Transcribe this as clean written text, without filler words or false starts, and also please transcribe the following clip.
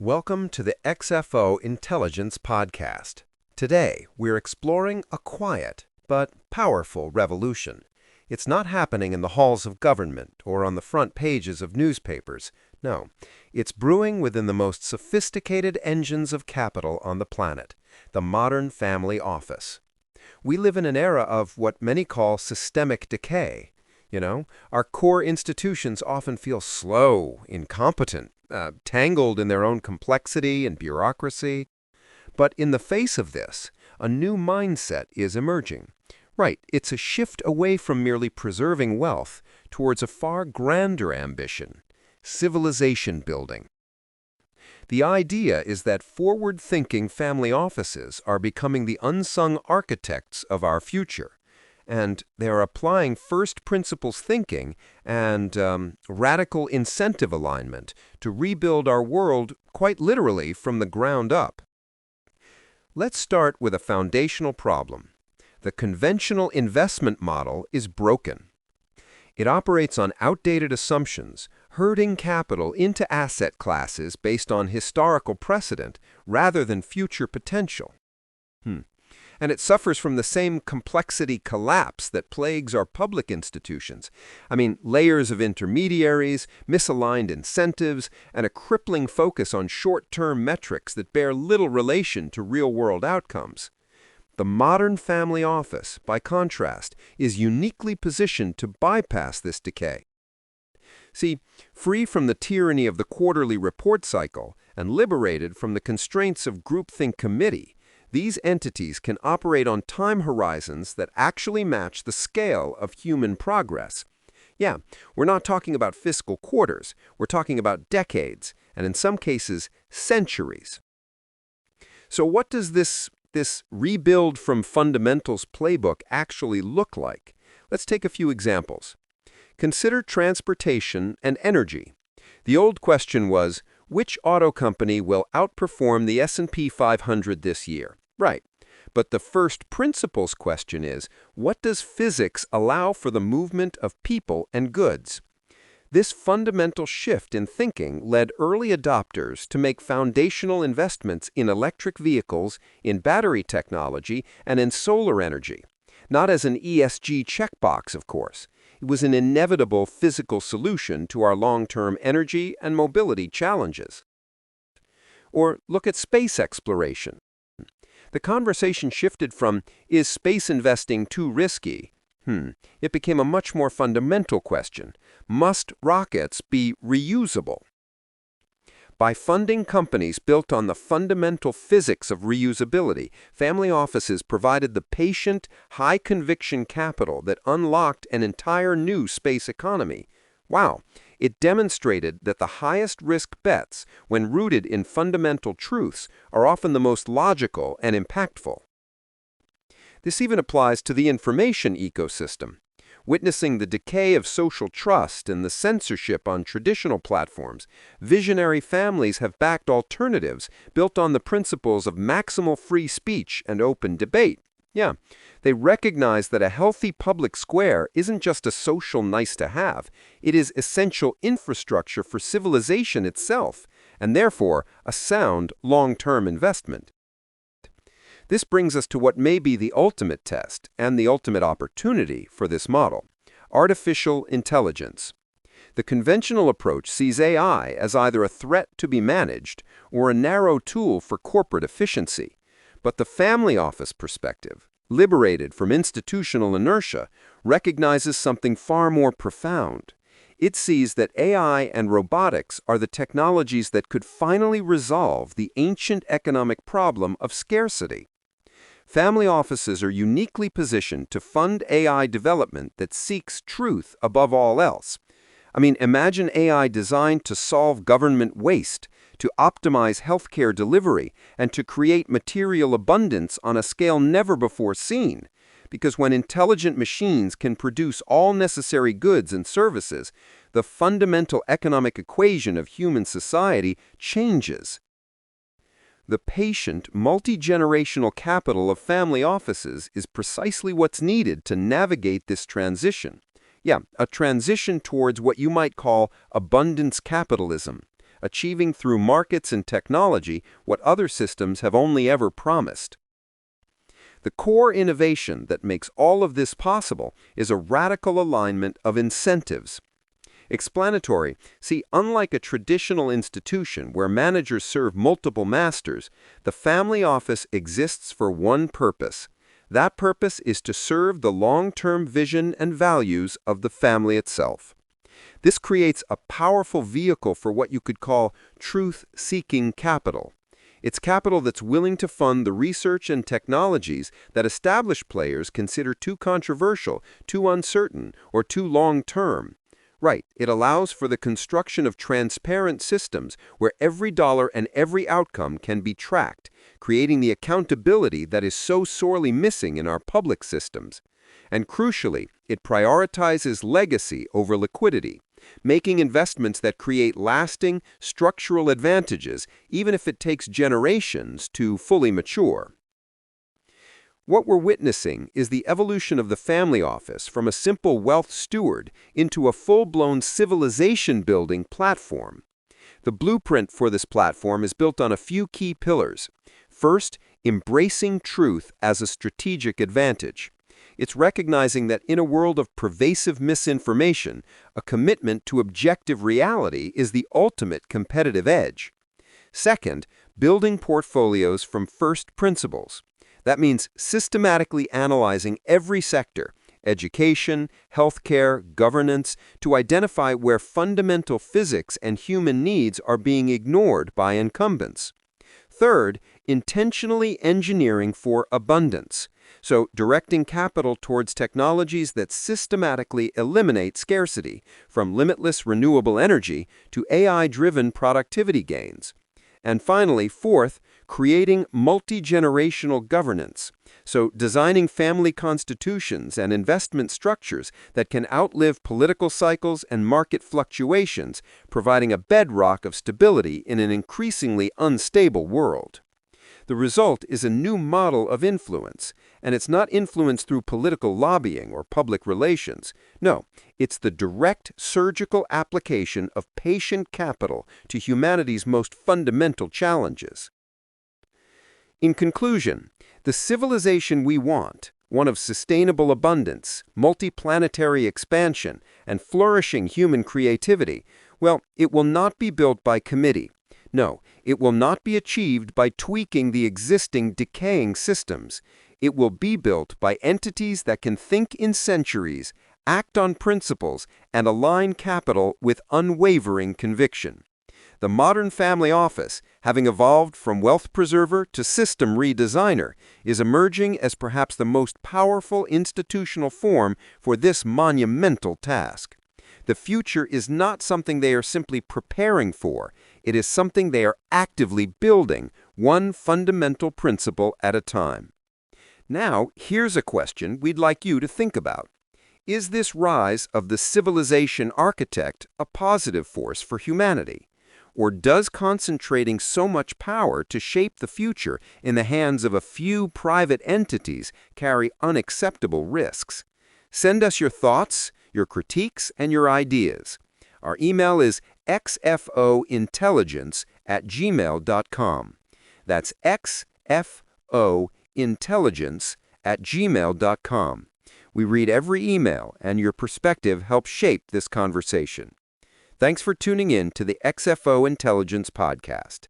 Welcome to the XFO Intelligence Podcast. Today, we're exploring a quiet but powerful revolution. It's not happening in the halls of government or on the front pages of newspapers. No, it's brewing within the most sophisticated engines of capital on the planet, the modern family office. We live in an era of what many call systemic decay. Our core institutions often feel slow, incompetent, tangled in their own complexity and bureaucracy. But in the face of this, a new mindset is emerging. Right, it's a shift away from merely preserving wealth towards a far grander ambition, civilization building. The idea is that forward-thinking family offices are becoming the unsung architects of our future, and they are applying first principles thinking and radical incentive alignment to rebuild our world quite literally from the ground up. Let's start with a foundational problem. The conventional investment model is broken. It operates on outdated assumptions, herding capital into asset classes based on historical precedent rather than future potential. And it suffers from the same complexity collapse that plagues our public institutions. Layers of intermediaries, misaligned incentives, and a crippling focus on short-term metrics that bear little relation to real-world outcomes. The modern family office, by contrast, is uniquely positioned to bypass this decay. See, free from the tyranny of the quarterly report cycle and liberated from the constraints of groupthink committee, these entities can operate on time horizons that actually match the scale of human progress. Yeah, we're not talking about fiscal quarters, we're talking about decades, and in some cases, centuries. So what does this rebuild from fundamentals playbook actually look like? Let's take a few examples. Consider transportation and energy. The old question was, which auto company will outperform the S&P 500 this year? Right. But the first principles question is, what does physics allow for the movement of people and goods? This fundamental shift in thinking led early adopters to make foundational investments in electric vehicles, in battery technology, and in solar energy. Not as an ESG checkbox, of course. It was an inevitable physical solution to our long-term energy and mobility challenges. Or look at space exploration. The conversation shifted from, is space investing too risky? It became a much more fundamental question. Must rockets be reusable? By funding companies built on the fundamental physics of reusability, family offices provided the patient, high-conviction capital that unlocked an entire new space economy. Wow! It demonstrated that the highest-risk bets, when rooted in fundamental truths, are often the most logical and impactful. This even applies to the information ecosystem. Witnessing the decay of social trust and the censorship on traditional platforms, visionary families have backed alternatives built on the principles of maximal free speech and open debate. Yeah, they recognize that a healthy public square isn't just a social nice-to-have. It is essential infrastructure for civilization itself, and therefore a sound long-term investment. This brings us to what may be the ultimate test and the ultimate opportunity for this model: artificial intelligence. The conventional approach sees AI as either a threat to be managed or a narrow tool for corporate efficiency. But the family office perspective, liberated from institutional inertia, recognizes something far more profound. It sees that AI and robotics are the technologies that could finally resolve the ancient economic problem of scarcity. Family offices are uniquely positioned to fund AI development that seeks truth above all else. Imagine AI designed to solve government waste, to optimize healthcare delivery, and to create material abundance on a scale never before seen. Because when intelligent machines can produce all necessary goods and services, the fundamental economic equation of human society changes. The patient, multi-generational capital of family offices is precisely what's needed to navigate this transition. Yeah, a transition towards what you might call abundance capitalism, achieving through markets and technology what other systems have only ever promised. The core innovation that makes all of this possible is a radical alignment of incentives. Explanatory. See, unlike a traditional institution where managers serve multiple masters, the family office exists for one purpose. That purpose is to serve the long-term vision and values of the family itself. This creates a powerful vehicle for what you could call truth-seeking capital. It's capital that's willing to fund the research and technologies that established players consider too controversial, too uncertain, or too long-term. Right, it allows for the construction of transparent systems where every dollar and every outcome can be tracked, creating the accountability that is so sorely missing in our public systems. And crucially, it prioritizes legacy over liquidity, making investments that create lasting, structural advantages, even if it takes generations to fully mature. What we're witnessing is the evolution of the family office from a simple wealth steward into a full-blown civilization-building platform. The blueprint for this platform is built on a few key pillars. First, embracing truth as a strategic advantage. It's recognizing that in a world of pervasive misinformation, a commitment to objective reality is the ultimate competitive edge. Second, building portfolios from first principles. That means systematically analyzing every sector, education, healthcare, governance, to identify where fundamental physics and human needs are being ignored by incumbents. Third, intentionally engineering for abundance. So, directing capital towards technologies that systematically eliminate scarcity, from limitless renewable energy to AI-driven productivity gains. And finally, fourth, creating multi-generational governance. So, designing family constitutions and investment structures that can outlive political cycles and market fluctuations, providing a bedrock of stability in an increasingly unstable world. The result is a new model of influence, and it's not influence through political lobbying or public relations. No, it's the direct surgical application of patient capital to humanity's most fundamental challenges. In conclusion, the civilization we want, one of sustainable abundance, multiplanetary expansion, and flourishing human creativity, well, it will not be built by committee. No, it will not be achieved by tweaking the existing decaying systems. It will be built by entities that can think in centuries, act on principles, and align capital with unwavering conviction. The modern family office, having evolved from wealth preserver to system redesigner, is emerging as perhaps the most powerful institutional form for this monumental task. The future is not something they are simply preparing for. It is something they are actively building, one fundamental principle at a time. Now, here's a question we'd like you to think about. Is this rise of the civilization architect a positive force for humanity? Or does concentrating so much power to shape the future in the hands of a few private entities carry unacceptable risks? Send us your thoughts, your critiques, and your ideas. Our email is xfointelligence@gmail.com. That's xfointelligence@gmail.com. We read every email, and your perspective helps shape this conversation. Thanks for tuning in to the XFO Intelligence Podcast.